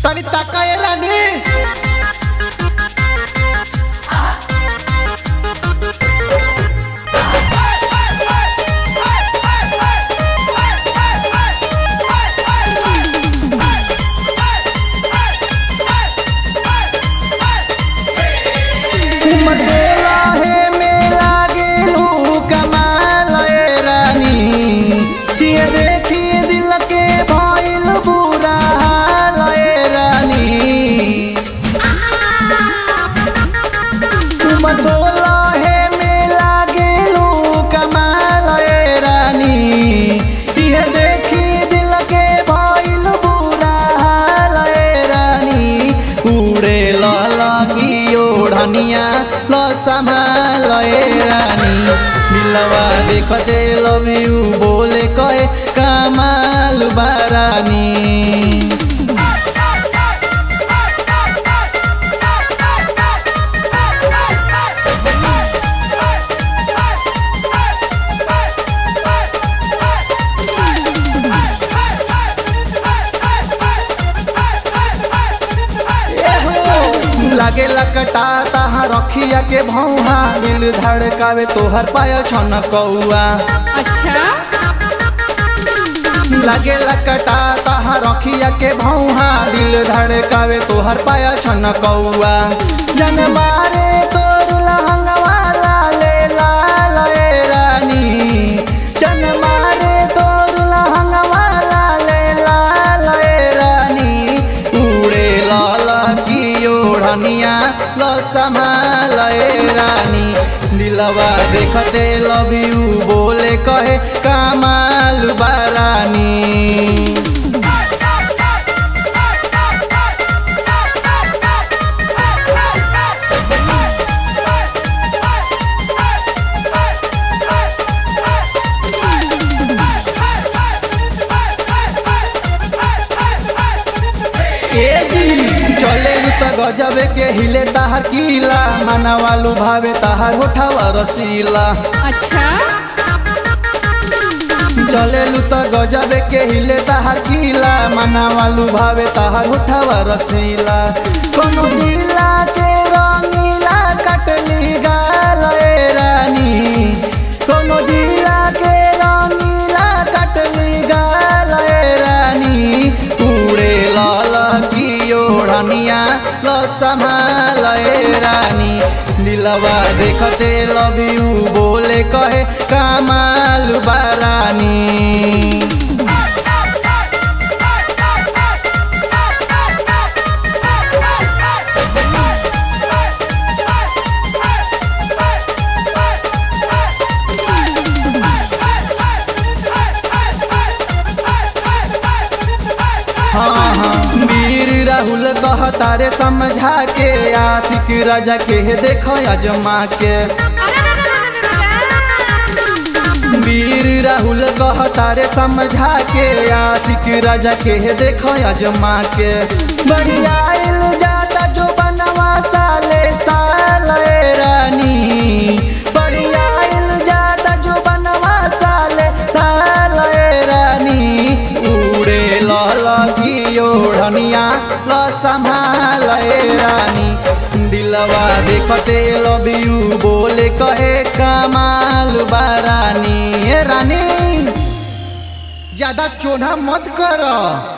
तनी ताका ए रानी लो संभाल रानी मिलवा देखते लव यू बोले कहे कमाल बारानी लागे लकटा ताहा रखिया के भौहा दिल धड़कावे तोहर पायल छन कौआ। अच्छा लागे लकटा ताहा रखिया के भौहा दिल धड़कावे तोहर पायल छन कौआ। जन मारे तोर लहंगवा लाले लाल रानी जन मारे तोर लहंगवा लाले लाल रानी उड़े लाल की ओढ़निया लो संभाल रानी दिलवा देखते लव यू बोले कहे कमाल बारानी चले तो गजबे के हिले ताहर कीला मना वालू भावे ताहर होठावा रसीला। अच्छा चले तो गजबे के हिले ताहर कीला मना वालू भावे ताहर होठावा रसीला। कोनो जिला के रंगीला कटली गाल रानी कोनो जिला के रंगीला कटली गाल रानी उड़े लाल की ओढ़निया लो संभाल रानी दिलवा देखते लव यू बोले कहे कमाल बारानी हाँ हाँ वीर राहुल कह तारे समझा के आशिक राजा के देखो अजमा के। वीर राहुल कह तारे समझा के आशिक राजा के देखो अजमा के। बढ़िया जाता जो बनवा साले साल रानी बढ़िया जाता जो बनवा साले साल रानी उड़े लाल की ओढ़निया लो संभाल रानी दिलवा देखते लव यू बोले कहे कमाल बारानी रानी ज्यादा चोना मत कर।